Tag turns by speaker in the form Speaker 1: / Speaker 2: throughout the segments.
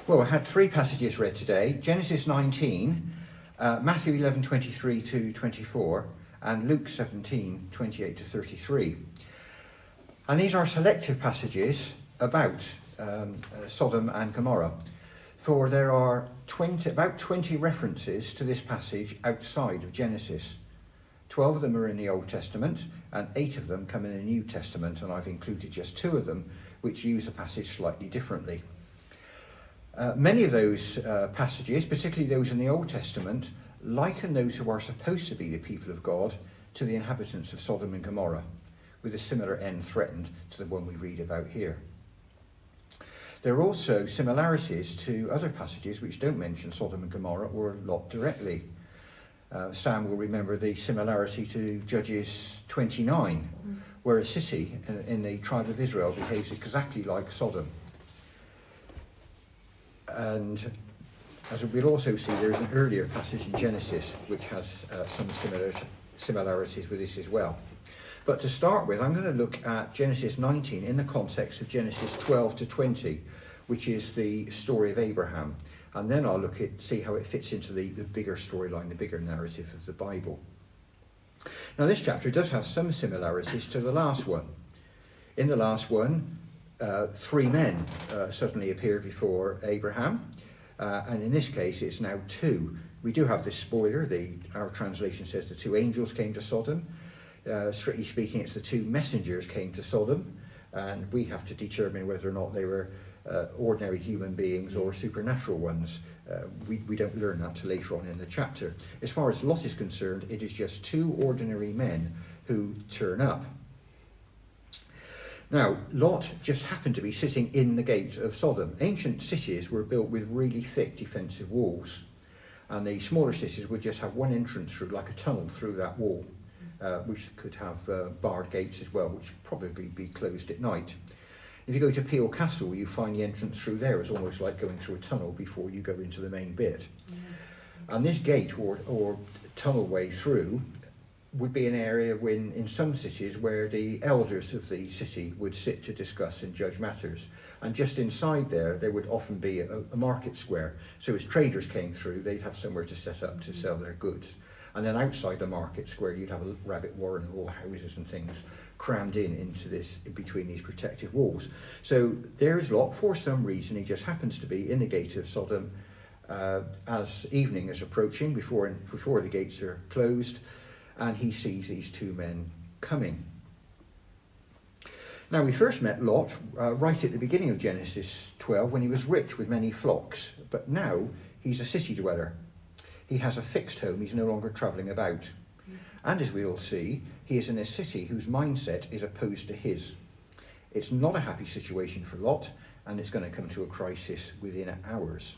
Speaker 1: Well, I had three passages read today: Genesis 19, Matthew 11:23 to 24, and Luke 17:28 to 33. And these are selective passages about Sodom and Gomorrah, for there are about 20 references to this passage outside of Genesis. 12 of them are in the Old Testament, and 8 of them come in the New Testament, and I've included just 2 of them, which use the passage slightly differently. Many of those passages, particularly those in the Old Testament, liken those who are supposed to be the people of God to the inhabitants of Sodom and Gomorrah, with a similar end threatened to the one we read about here. There are also similarities to other passages which don't mention Sodom and Gomorrah or Lot directly. Sam will remember the similarity to Judges 29, where a city in the tribe of Israel behaves exactly like Sodom. And as we'll also see, there's an earlier passage in Genesis which has some similarities with this as well. But to start with, I'm going to look at Genesis 19 in the context of Genesis 12 to 20, which is the story of Abraham. And then I'll see how it fits into the bigger storyline, the bigger narrative of the Bible. Now, this chapter does have some similarities to the last one. In the last one, 3 men suddenly appeared before Abraham, and in this case it's now 2. We do have this spoiler. Our translation says the 2 angels came to Sodom. Strictly speaking, it's the 2 messengers came to Sodom, and we have to determine whether or not they were ordinary human beings or supernatural ones. We don't learn that till later on in the chapter. As far as Lot is concerned, it is just 2 ordinary men who turn up. Now, Lot just happened to be sitting in the gate of Sodom. Ancient cities were built with really thick defensive walls, and the smaller cities would just have one entrance through, like a tunnel through that wall, which could have barred gates as well, which would probably be closed at night. If you go to Peel Castle, you find the entrance through there is almost like going through a tunnel before you go into the main bit. And this gate or tunnel way through would be an area in some cities where the elders of the city would sit to discuss and judge matters. And just inside there would often be a market square. So as traders came through, they'd have somewhere to set up to sell their goods. And then outside the market square, you'd have a rabbit warren of all houses and things crammed into this, between these protective walls. So there's Lot. For some reason, he just happens to be in the gate of Sodom as evening is approaching, before the gates are closed, and he sees these 2 men coming. Now, we first met Lot right at the beginning of Genesis 12 when he was rich with many flocks, but now he's a city dweller. He has a fixed home, he's no longer travelling about. And as we'll see, he is in a city whose mindset is opposed to his. It's not a happy situation for Lot, and it's going to come to a crisis within hours.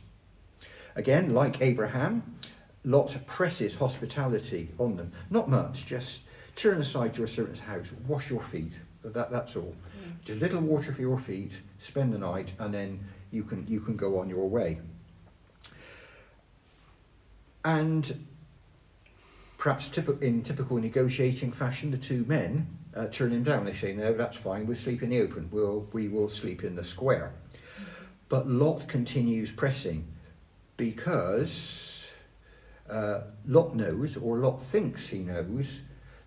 Speaker 1: Again, like Abraham, Lot presses hospitality on them. Not much, just turn aside to a servant's house, wash your feet. That's all. Just a little water for your feet, spend the night, and then you can go on your way. And perhaps in typical negotiating fashion, the 2 men turn him down. They say, no, that's fine, we'll sleep in the open. We will sleep in the square. But Lot continues pressing because Lot knows, or Lot thinks he knows,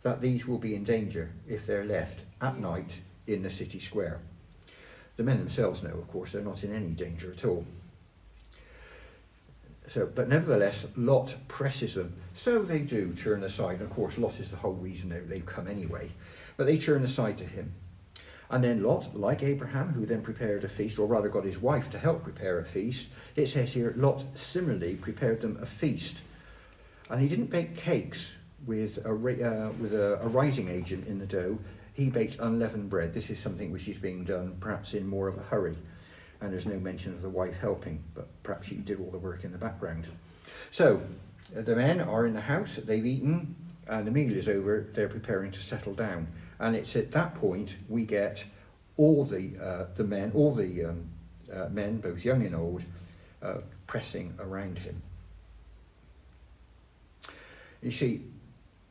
Speaker 1: that these will be in danger if they're left at night in the city square. The men themselves know, of course, they're not in any danger at all. But nevertheless, Lot presses them. So they do turn aside. And of course, Lot is the whole reason they've come anyway. But they turn aside to him. And then Lot, like Abraham, who then prepared a feast, or rather got his wife to help prepare a feast, it says here, Lot similarly prepared them a feast. And he didn't bake cakes with a rising agent in the dough. He baked unleavened bread. This is something which is being done perhaps in more of a hurry. And there's no mention of the wife helping, but perhaps she did all the work in the background. So the men are in the house, they've eaten, and the meal is over, they're preparing to settle down. And it's at that point we get all the men, both young and old, pressing around him. You see,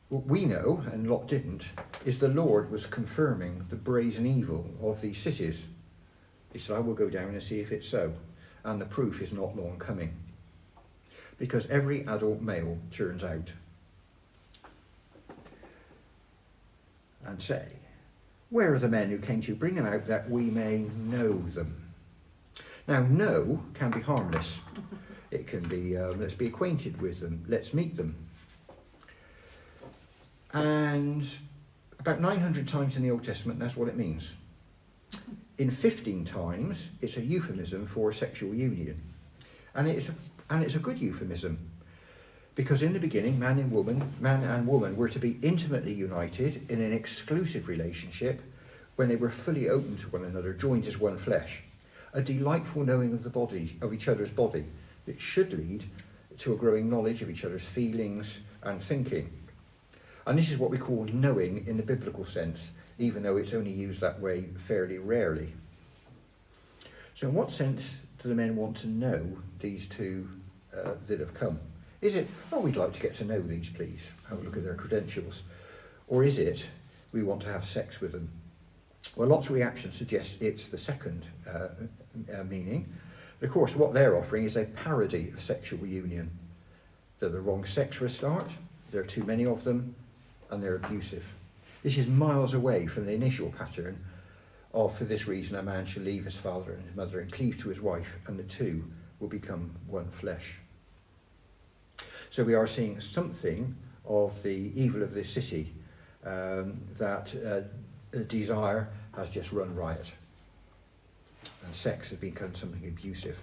Speaker 1: what we know, and Lot didn't, is the Lord was confirming the brazen evil of these cities. He said, I will go down and see if it's so. and the proof is not long coming, because every adult male turns out and say, "Where are the men who came to you? Bring them out that we may know them." Now, know can be harmless. It can be, let's be acquainted with them, let's meet them. And about 900 times in the Old Testament, that's what it means. In 15 times, it's a euphemism for sexual union. And it's a good euphemism, because in the beginning, man and woman were to be intimately united in an exclusive relationship when they were fully open to one another, joined as one flesh. A delightful knowing of the body, of each other's body, that should lead to a growing knowledge of each other's feelings and thinking. And this is what we call knowing in the biblical sense, even though it's only used that way fairly rarely. So in what sense do the men want to know these two that have come? Is it, "Oh, we'd like to get to know these, please, have a look at their credentials"? Or is it, "We want to have sex with them"? Well, lots of reactions suggest it's the second meaning. But of course, what they're offering is a parody of sexual union. They're the wrong sex for a start, there are too many of them, and they're abusive. This is miles away from the initial pattern of, "For this reason a man shall leave his father and his mother and cleave to his wife, and the two will become one flesh." So we are seeing something of the evil of this city, that desire has just run riot, and sex has become something abusive.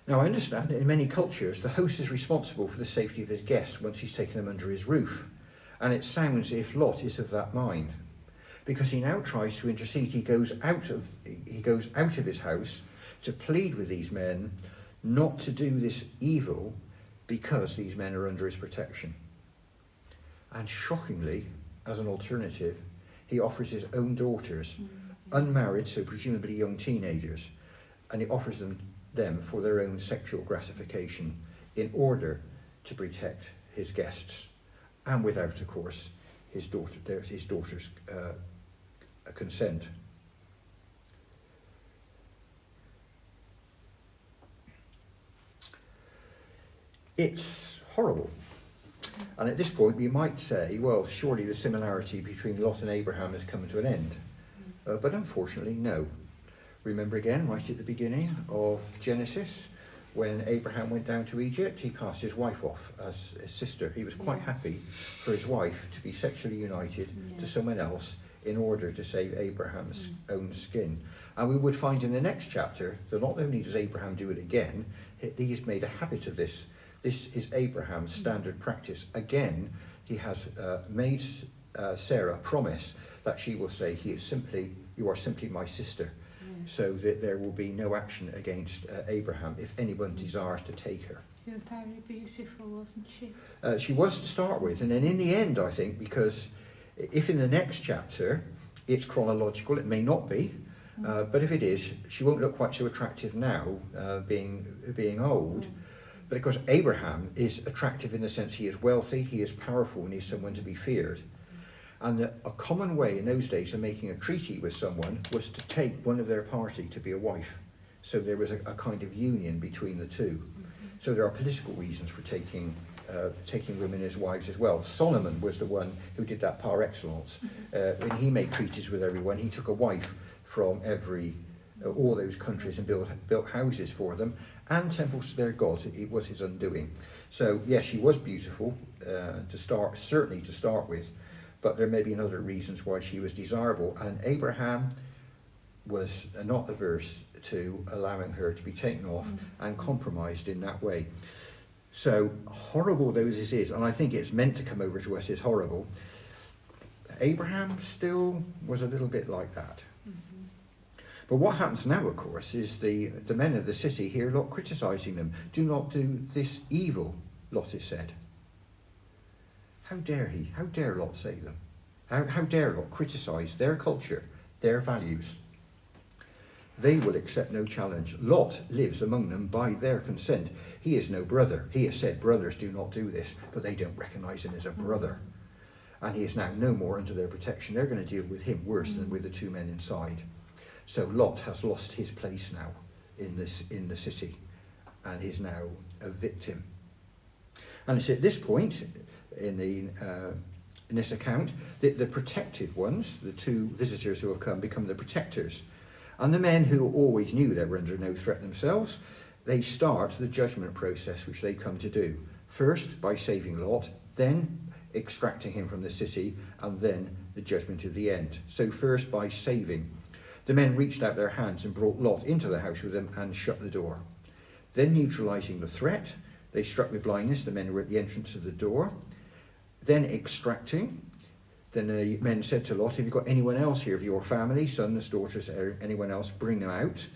Speaker 1: Now, I understand that in many cultures, the host is responsible for the safety of his guests once he's taken them under his roof. And it sounds as if Lot is of that mind, because he now tries to intercede. He goes out of his house to plead with these men not to do this evil, because these men are under his protection. And shockingly, as an alternative, he offers his own daughters, unmarried, so presumably young teenagers, and he offers them for their own sexual gratification in order to protect his guests, and without, of course, his daughter's consent. It's horrible. And at this point we might say, well, surely the similarity between Lot and Abraham has come to an end. But unfortunately, no. Remember again, right at the beginning of Genesis, when Abraham went down to Egypt, he passed his wife off as his sister. He was quite happy for his wife to be sexually united to someone else in order to save Abraham's own skin. And we would find in the next chapter that not only does Abraham do it again, he has made a habit of this. This is Abraham's standard practice. Again, he has made Sarah promise that she will say, "You are simply my sister," so that there will be no action against Abraham if anyone desires to take her.
Speaker 2: She was very beautiful, wasn't she?
Speaker 1: She was to start with, and then in the end, I think, because if in the next chapter it's chronological, it may not be, but if it is, she won't look quite so attractive now, being old. But of course, Abraham is attractive in the sense he is wealthy, he is powerful, and he's someone to be feared. And a common way in those days of making a treaty with someone was to take one of their party to be a wife. So there was a kind of union between the two. So there are political reasons for taking women as wives as well. Solomon was the one who did that par excellence. When he made treaties with everyone, he took a wife from all those countries and built houses for them and temples to their gods. It was his undoing. So yes, she was beautiful certainly to start with, but there may be other reasons why she was desirable, and Abraham was not averse to allowing her to be taken off and compromised in that way. So horrible though this is, and I think it's meant to come over to us as horrible, Abraham still was a little bit like that. But what happens now, of course, is the men of the city hear Lot criticising them. "Do not do this evil," Lot is said. How dare he? How dare Lot say them? How dare Lot criticise their culture, their values? They will accept no challenge. Lot lives among them by their consent. He is no brother. He has said, "Brothers, do not do this," but they don't recognise him as a brother. And he is now no more under their protection. They're going to deal with him worse than with the two men inside. So Lot has lost his place now in the city, and is now a victim. And it's at this point in this account that the protected ones, the two visitors who have come, become the protectors. And the men who always knew they were under no threat themselves, they start the judgment process which they come to do. First by saving Lot, then extracting him from the city, and then the judgment of the end. So first by saving. The men reached out their hands and brought Lot into the house with them and shut the door. Then neutralizing the threat, they struck with blindness the men who were at the entrance of the door. Then extracting, then the men said to Lot, have you got anyone else here of your family, sons, daughters, anyone else, bring them out.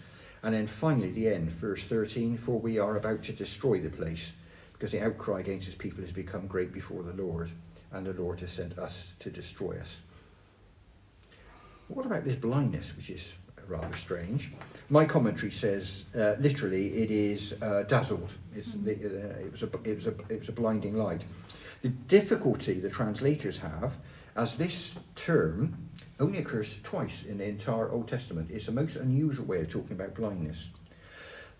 Speaker 1: And then finally the end, verse 13, for we are about to destroy the place, because the outcry against his people has become great before the Lord, and the Lord has sent us to destroy us. What about this blindness, which is rather strange? My commentary says, literally, it is dazzled. It was a blinding light. The difficulty the translators have, as this term only occurs twice in the entire Old Testament, it's the most unusual way of talking about blindness.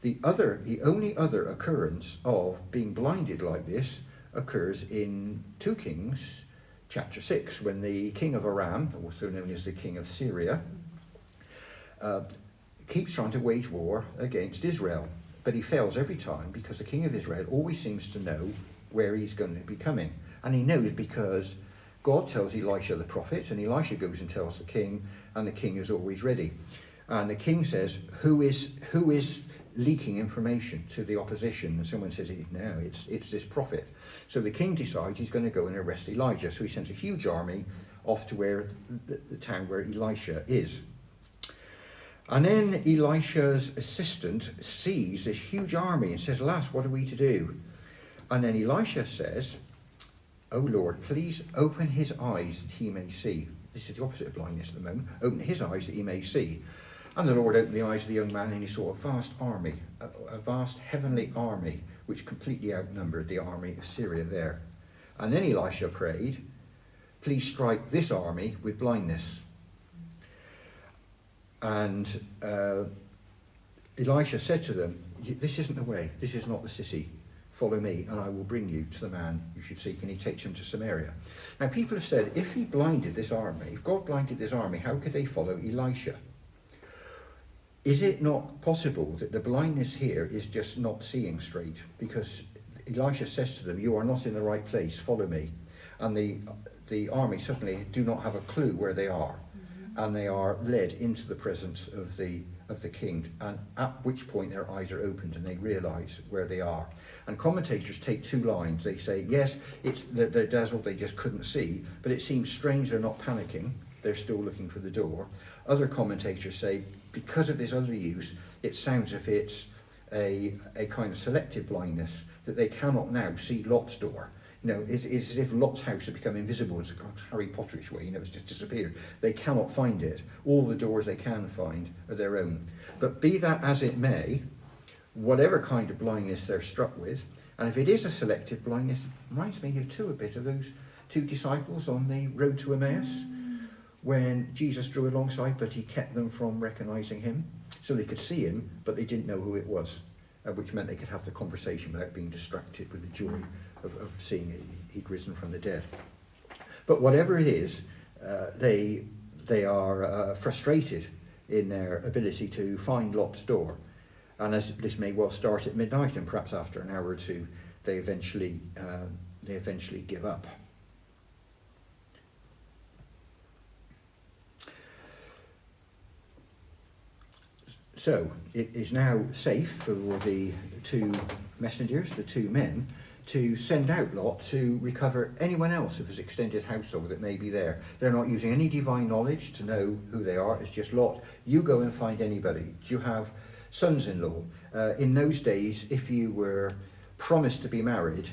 Speaker 1: The only other occurrence of being blinded like this occurs in 2 Kings chapter 6, when the king of Aram, also known as the king of Syria, keeps trying to wage war against Israel. But he fails every time, because the king of Israel always seems to know where he's going to be coming. And he knows because God tells Elisha the prophet, and Elisha goes and tells the king, and the king is always ready. And the king says, who is leaking information to the opposition? And someone says, no, it's this prophet. So the king decides he's going to go and arrest Elijah. So he sends a huge army off to where the town where Elisha is. And then Elisha's assistant sees this huge army and says, alas, what are we to do? And then Elisha says, O Lord, please open his eyes that he may see. This is the opposite of blindness at the moment. Open his eyes that he may see. And the Lord opened the eyes of the young man, and he saw a vast army, a vast heavenly army, which completely outnumbered the army of Syria there. And then Elisha prayed, please strike this army with blindness. And Elisha said to them, this isn't the way, this is not the city. Follow me, and I will bring you to the man you should seek. And he takes him to Samaria. Now people have said, if he blinded this army, if God blinded this army, how could they follow Elisha? Is it not possible that the blindness here is just not seeing straight? Because Elisha says to them, you are not in the right place, follow me. And the army suddenly do not have a clue where they are. And they are led into the presence of the king, and at which point their eyes are opened and they realise where they are. And commentators take 2 lines. They say, yes, they're dazzled, they just couldn't see, but it seems strange they're not panicking, they're still looking for the door. Other commentators say, because of this other use, it sounds as if it's a kind of selective blindness, that they cannot now see Lot's door. You know, it's as if Lot's house had become invisible. It's a kind of Harry Potterish way, you know, it's just disappeared. They cannot find it. All the doors they can find are their own. But be that as it may, whatever kind of blindness they're struck with, and if it is a selective blindness, it reminds me a bit of those 2 disciples on the road to Emmaus, when Jesus drew alongside, but he kept them from recognising him. So they could see him, but they didn't know who it was, which meant they could have the conversation without being distracted with the joy of seeing he'd risen from the dead. But whatever it is, they are frustrated in their ability to find Lot's door. And as this may well start at midnight, and perhaps after an hour or 2, they eventually give up. So it is now safe for the 2 messengers, the 2 men, to send out Lot to recover anyone else of his extended household that may be there. They're not using any divine knowledge to know who they are. It's just, Lot, you go and find anybody. Do you have sons-in-law? In those days, if you were promised to be married,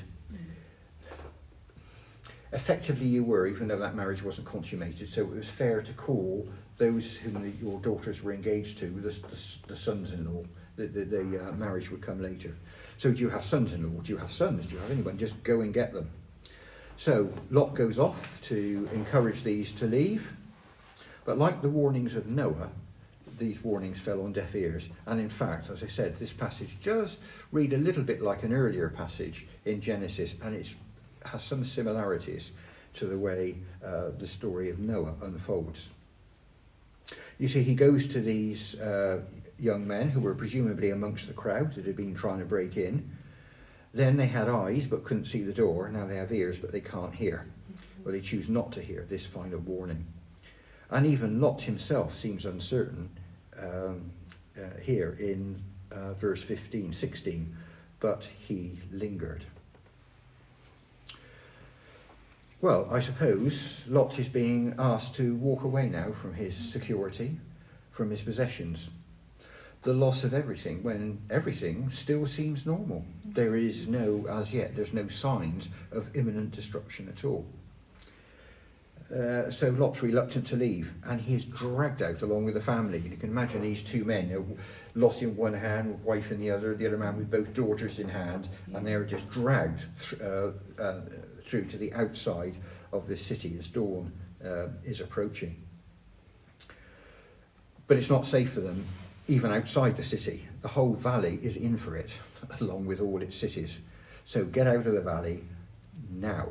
Speaker 1: effectively you were, even though that marriage wasn't consummated. So it was fair to call those whom your daughters were engaged to the sons-in-law. The marriage would come later. So do you have sons-in-law? Do you have sons? Do you have anyone? Just go and get them. So Lot goes off to encourage these to leave. But like the warnings of Noah, these warnings fell on deaf ears. And in fact, as I said, this passage does read a little bit like an earlier passage in Genesis, and it has some similarities to the way the story of Noah unfolds. You see, he goes to these young men who were presumably amongst the crowd that had been trying to break in. Then they had eyes but couldn't see the door. Now they have ears but they can't hear. Well, they choose not to hear this final warning. And even Lot himself seems uncertain here in verse 16, but he lingered. Well, I suppose Lot is being asked to walk away now from his security, from his possessions. The loss of everything, when everything still seems normal. There is as yet, there's no signs of imminent destruction at all. So Lot's reluctant to leave, and he is dragged out along with the family. And you can imagine these two men, Lot in one hand, wife in the other man with both daughters in hand, and they're just dragged through to the outside of this city as dawn is approaching. But it's not safe for them, even outside the city. The whole valley is in for it, along with all its cities. So get out of the valley now.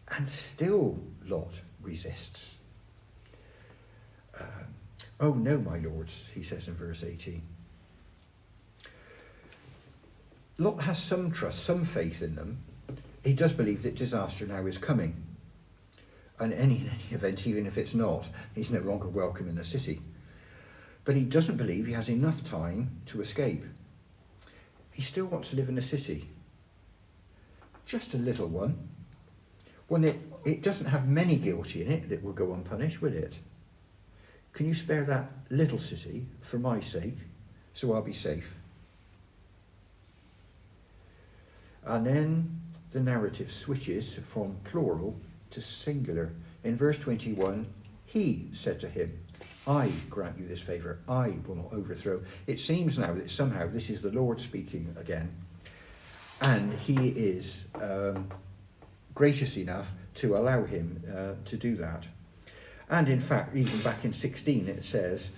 Speaker 1: And still Lot resists. Oh no, my lords, he says in verse 18. Lot has some trust, some faith in them. He does believe that disaster now is coming. And in any event, even if it's not, he's no longer welcome in the city. But he doesn't believe he has enough time to escape. He still wants to live in a city. Just a little one. One that it doesn't have many guilty in it that will go unpunished, will it? Can you spare that little city for my sake, so I'll be safe? And then the narrative switches from plural to singular. In verse 21, he said to him, I grant you this favour, I will not overthrow. It seems now that somehow this is the Lord speaking again, and he is gracious enough to allow him to do that. And in fact, even back in 16 it says,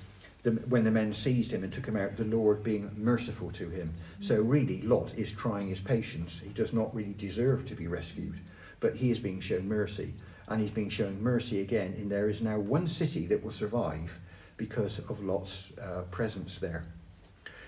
Speaker 1: when the men seized him and took him out, the Lord being merciful to him. So really, Lot is trying his patience. He does not really deserve to be rescued, but he is being shown mercy. And he's being shown mercy again in there is now one city that will survive because of Lot's presence there.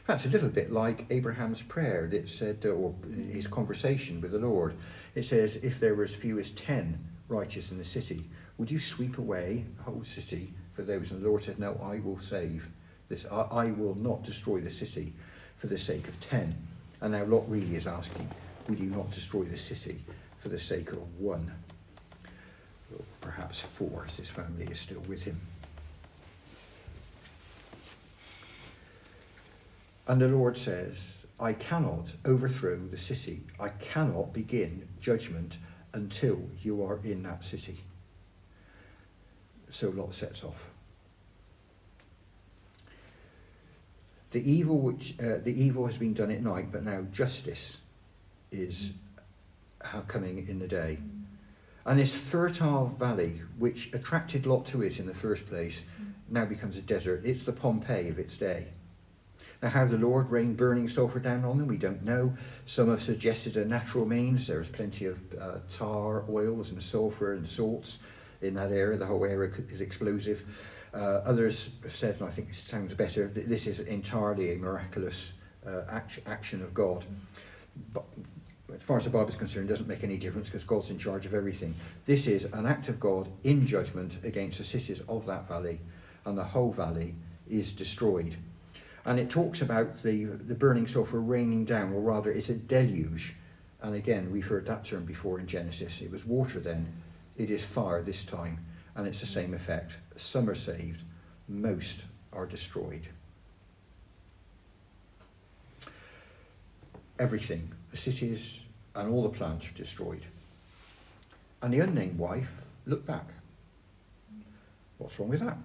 Speaker 1: That's a little bit like Abraham's prayer that said, or his conversation with the Lord. It says, if there were as few as 10 righteous in the city, would you sweep away the whole city for those? And the Lord said, no, I will save this. I will not destroy the city for the sake of 10. And now Lot really is asking, will you not destroy the city for the sake of 1? Or perhaps 4, as his family is still with him. And the Lord says, I cannot overthrow the city. I cannot begin judgment until you are in that city. So Lot sets off. The evil has been done at night, but now justice is coming in the day. And this fertile valley, which attracted Lot to it in the first place, now becomes a desert. It's the Pompeii of its day. Now, how the Lord rained burning sulphur down on them, we don't know. Some have suggested a natural means. There's plenty of tar, oils and sulphur and salts in that area. The whole area is explosive. Others have said, and I think it sounds better, that this is entirely a miraculous action of God. But as far as the Bible is concerned, it doesn't make any difference because God's in charge of everything. This is an act of God in judgment against the cities of that valley, and the whole valley is destroyed. And it talks about the burning sulphur raining down, or rather it's a deluge. And again, we've heard that term before in Genesis. It was water then, it is fire this time, and it's the same effect. Some are saved, most are destroyed. Everything, the cities and all the plants are destroyed. And the unnamed wife looked back. What's wrong with that?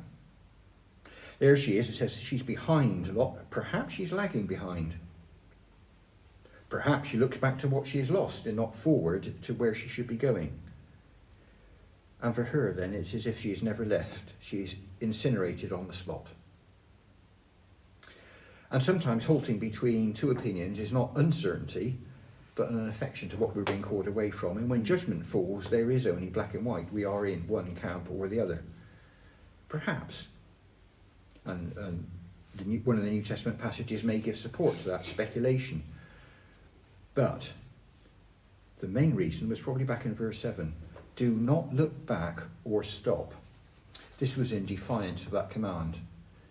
Speaker 1: There she is. It says she's behind a lot. Perhaps she's lagging behind. Perhaps she looks back to what she has lost and not forward to where she should be going. And for her then, it's as if she has never left. She is incinerated on the spot. And sometimes halting between two opinions is not uncertainty, but an affection to what we're being called away from. And when judgment falls, there is only black and white. We are in one camp or the other. Perhaps. And one of the New Testament passages may give support to that speculation. But the main reason was probably back in verse 7. Do not look back or stop. This was in defiance of that command.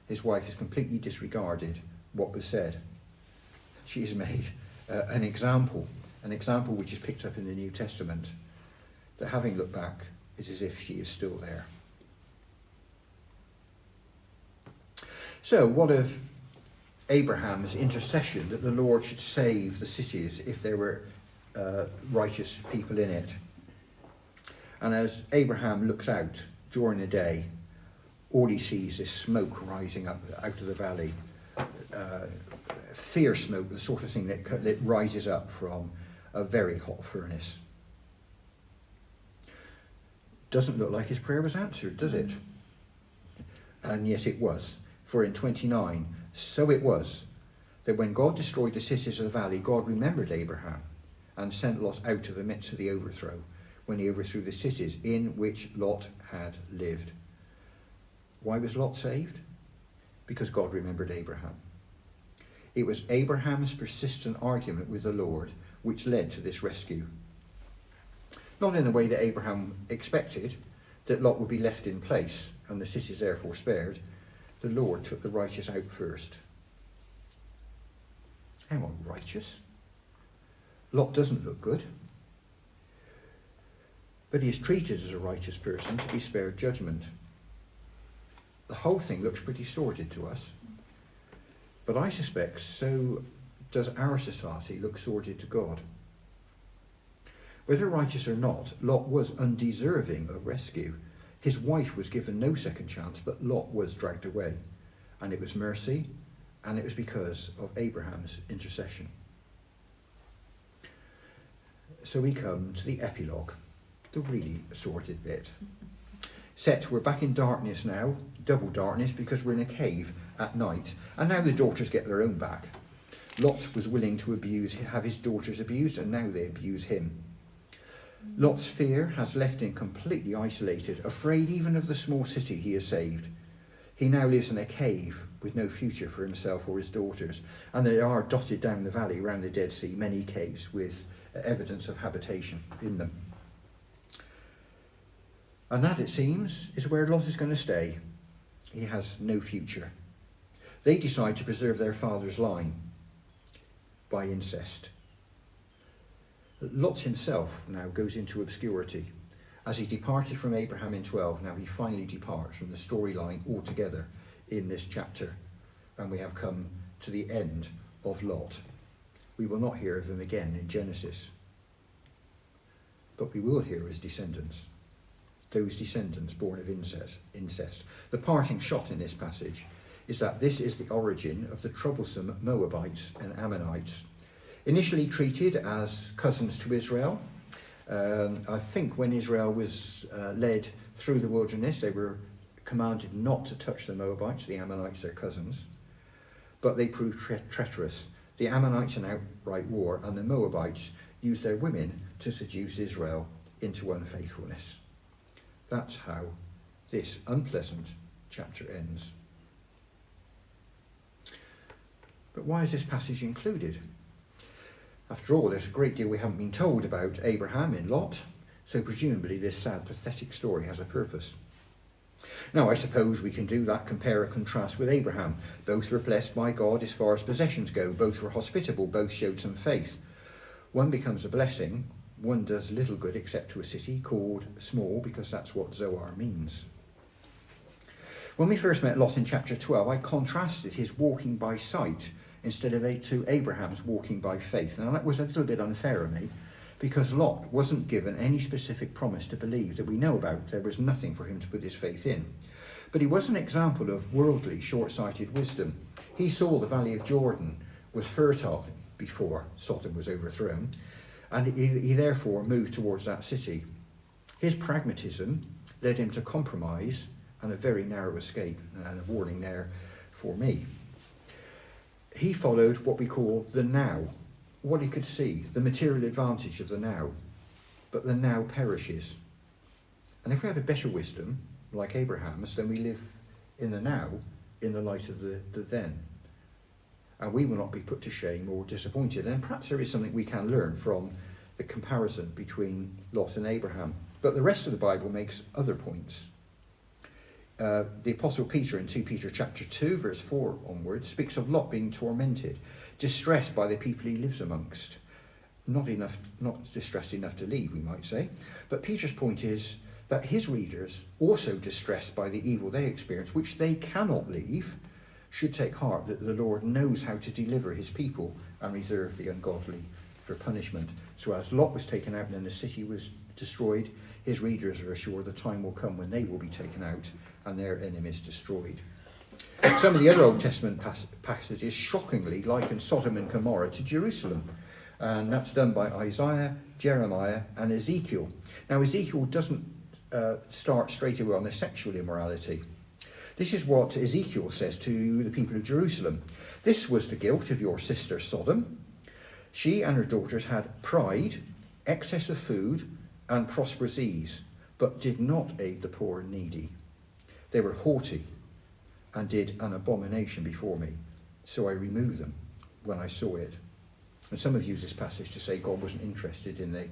Speaker 1: His wife has completely disregarded what was said. She has made an example which is picked up in the New Testament, that having looked back is as if she is still there. So what of Abraham's intercession that the Lord should save the cities if there were righteous people in it? And as Abraham looks out during the day, all he sees is smoke rising up out of the valley. Fear smoke, the sort of thing that rises up from a very hot furnace. Doesn't look like his prayer was answered, does it? And yes, it was. For in 29, so it was that when God destroyed the cities of the valley, God remembered Abraham and sent Lot out of the midst of the overthrow, when he overthrew the cities in which Lot had lived. Why was Lot saved? Because God remembered Abraham. It was Abraham's persistent argument with the Lord which led to this rescue. Not in the way that Abraham expected, that Lot would be left in place and the cities therefore spared. The Lord took the righteous out first. Hang on, righteous? Lot doesn't look good. But he is treated as a righteous person to be spared judgment. The whole thing looks pretty sordid to us. But I suspect so does our society look sordid to God. Whether righteous or not, Lot was undeserving of rescue. His wife was given no second chance, but Lot was dragged away. And it was mercy, and it was because of Abraham's intercession. So we come to the epilogue, the really sordid bit. We're back in darkness now, double darkness, because we're in a cave at night. And now the daughters get their own back. Lot was willing to have his daughters abused, and now they abuse him. Lot's fear has left him completely isolated, afraid even of the small city he has saved. He now lives in a cave with no future for himself or his daughters, and there are dotted down the valley around the Dead Sea many caves with evidence of habitation in them. And that, it seems, is where Lot is going to stay. He has no future. They decide to preserve their father's line by incest. Lot himself now goes into obscurity. As he departed from Abraham in 12, now he finally departs from the storyline altogether in this chapter. And we have come to the end of Lot. We will not hear of him again in Genesis. But we will hear his descendants. Those descendants born of incest. The parting shot in this passage is that this is the origin of the troublesome Moabites and Ammonites, initially treated as cousins to Israel. I think when Israel was led through the wilderness, they were commanded not to touch the Moabites, the Ammonites, their cousins, but they proved treacherous. The Ammonites in outright war, and the Moabites used their women to seduce Israel into unfaithfulness. That's how this unpleasant chapter ends. But why is this passage included? After all, there's a great deal we haven't been told about Abraham in Lot, so presumably this sad, pathetic story has a purpose. Now, I suppose we can do that, compare and contrast with Abraham. Both were blessed by God as far as possessions go. Both were hospitable. Both showed some faith. One becomes a blessing. One does little good except to a city called small, because that's what Zoar means. When we first met Lot in chapter 12, I contrasted his walking by sight instead of to Abraham's walking by faith. Now that was a little bit unfair of me, because Lot wasn't given any specific promise to believe that we know about. There was nothing for him to put his faith in. But he was an example of worldly, short-sighted wisdom. He saw the valley of Jordan was fertile before Sodom was overthrown, and he therefore moved towards that city. His pragmatism led him to compromise and a very narrow escape, and a warning there for me. he followed what we call the now, what he could see, the material advantage of the now. But the now perishes. And if we had a better wisdom, like Abraham's, then we live in the now, in the light of the then. And we will not be put to shame or disappointed. And perhaps there is something we can learn from the comparison between Lot and Abraham. But the rest of the Bible makes other points. The Apostle Peter in 2 Peter chapter 2, verse 4 onwards, speaks of Lot being tormented, distressed by the people he lives amongst. Not distressed enough to leave, we might say. But Peter's point is that his readers, also distressed by the evil they experience, which they cannot leave, should take heart that the Lord knows how to deliver his people and reserve the ungodly for punishment. So as Lot was taken out and then the city was destroyed, his readers are assured the time will come when they will be taken out and their enemies destroyed. Some of the other Old Testament passages shockingly liken Sodom and Gomorrah to Jerusalem. And that's done by Isaiah, Jeremiah and Ezekiel. Now Ezekiel doesn't start straight away on the sexual immorality. This is what Ezekiel says to the people of Jerusalem. This was the guilt of your sister Sodom. She and her daughters had pride, excess of food and prosperous ease, but did not aid the poor and needy. They were haughty and did an abomination before me, so I removed them when I saw it. And some have used this passage to say God wasn't interested in the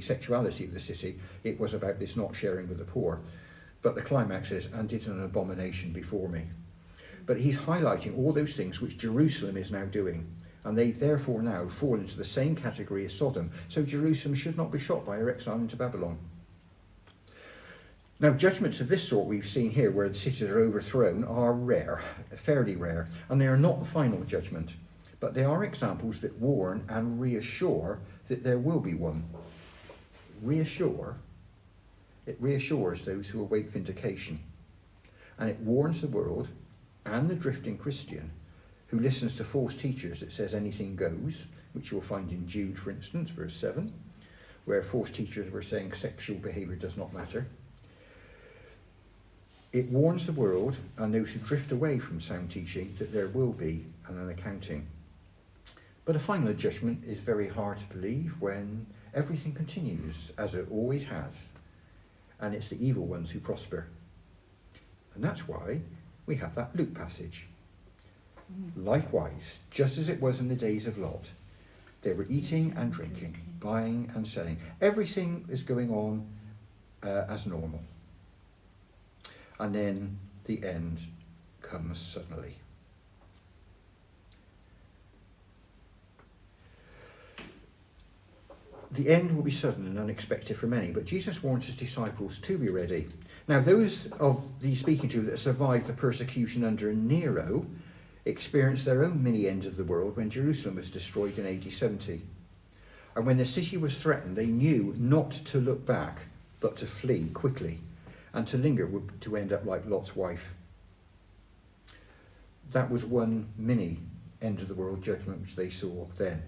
Speaker 1: sexuality of the city. It was about this not sharing with the poor. But the climax is, and did an abomination before me. But he's highlighting all those things which Jerusalem is now doing. And they therefore now fall into the same category as Sodom. So Jerusalem should not be shocked by her exile into Babylon. Now, judgments of this sort we've seen here, where the cities are overthrown, are rare, fairly rare, and they are not the final judgment, but they are examples that warn and reassure that there will be one. It reassures those who await vindication, and it warns the world and the drifting Christian who listens to false teachers that says anything goes, which you'll find in Jude, for instance, verse 7, where false teachers were saying sexual behaviour does not matter. It warns the world and those who drift away from sound teaching that there will be an accounting. But a final judgment is very hard to believe when everything continues as it always has, and it's the evil ones who prosper. And that's why we have that Luke passage. Likewise, just as it was in the days of Lot, they were eating and drinking, buying and selling. Everything is going on as normal. And then the end comes suddenly. The end will be sudden and unexpected for many, but Jesus warns his disciples to be ready. Now, those of the speaking to that survived the persecution under Nero experienced their own mini end of the world when Jerusalem was destroyed in AD 70. And when the city was threatened, they knew not to look back, but to flee quickly. And to linger would to end up like Lot's wife. That was one mini end of the world judgment which they saw then.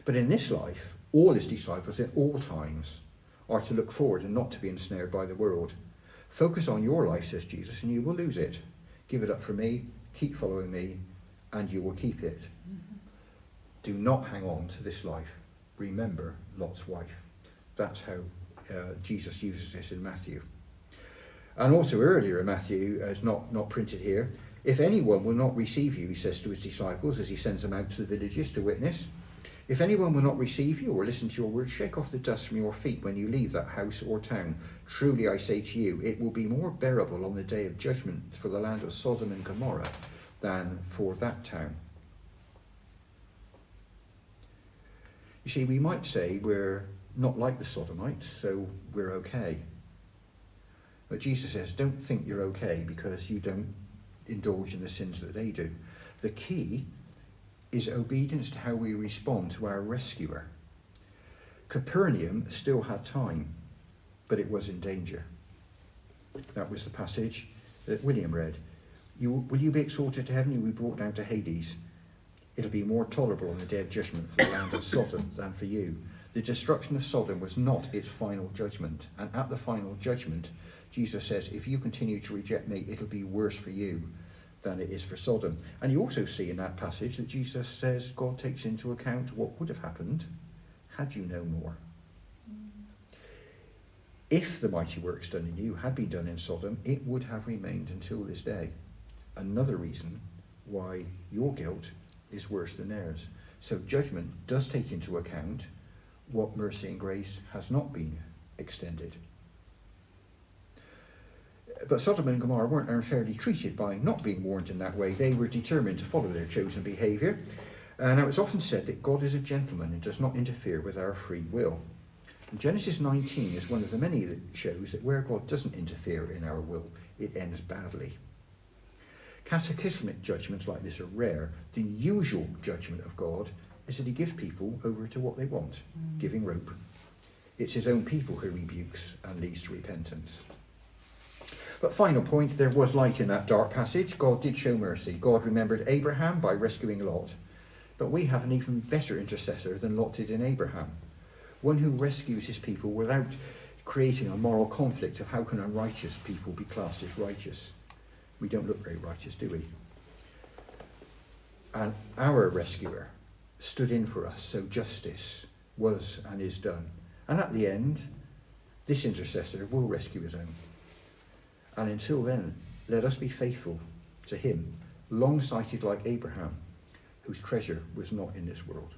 Speaker 1: But in this life, all his disciples at all times are to look forward and not to be ensnared by the world. Focus on your life, says Jesus, and you will lose it. Give it up for me, keep following me, and you will keep it. Do not hang on to this life. Remember Lot's wife. That's how Jesus uses this in Matthew. And also earlier in Matthew, it's not printed here, if anyone will not receive you, he says to his disciples as he sends them out to the villages to witness, if anyone will not receive you or listen to your words, shake off the dust from your feet when you leave that house or town. Truly I say to you, it will be more bearable on the day of judgment for the land of Sodom and Gomorrah than for that town. You see, we might say we're not like the Sodomites, so we're okay. But Jesus says, don't think you're okay because you don't indulge in the sins that they do. The key is obedience to how we respond to our rescuer. Capernaum still had time, but it was in danger. That was the passage that William read. Will you be exalted to heaven? You will be brought down to Hades. It'll be more tolerable on the day of judgment for the land of Sodom than for you. The destruction of Sodom was not its final judgment. And at the final judgment, Jesus says, if you continue to reject me, it'll be worse for you than it is for Sodom. And you also see in that passage that Jesus says God takes into account what would have happened had you known more. If the mighty works done in you had been done in Sodom, it would have remained until this day. Another reason why your guilt is worse than theirs. So judgment does take into account what mercy and grace has not been extended. But Sodom and Gomorrah weren't unfairly treated by not being warned in that way. They were determined to follow their chosen behaviour. Now it's often said that God is a gentleman and does not interfere with our free will. And Genesis 19 is one of the many that shows that where God doesn't interfere in our will, it ends badly. Cataclysmic judgments like this are rare. The usual judgment of God is that he gives people over to what they want, giving rope. It's his own people who rebukes and leads to repentance. But final point, there was light in that dark passage. God did show mercy. God remembered Abraham by rescuing Lot. But we have an even better intercessor than Lot did in Abraham. One who rescues his people without creating a moral conflict of how can unrighteous people be classed as righteous. We don't look very righteous, do we? And our rescuer stood in for us, so justice was and is done. And at the end, this intercessor will rescue his own. And until then, let us be faithful to him, long-sighted like Abraham, whose treasure was not in this world.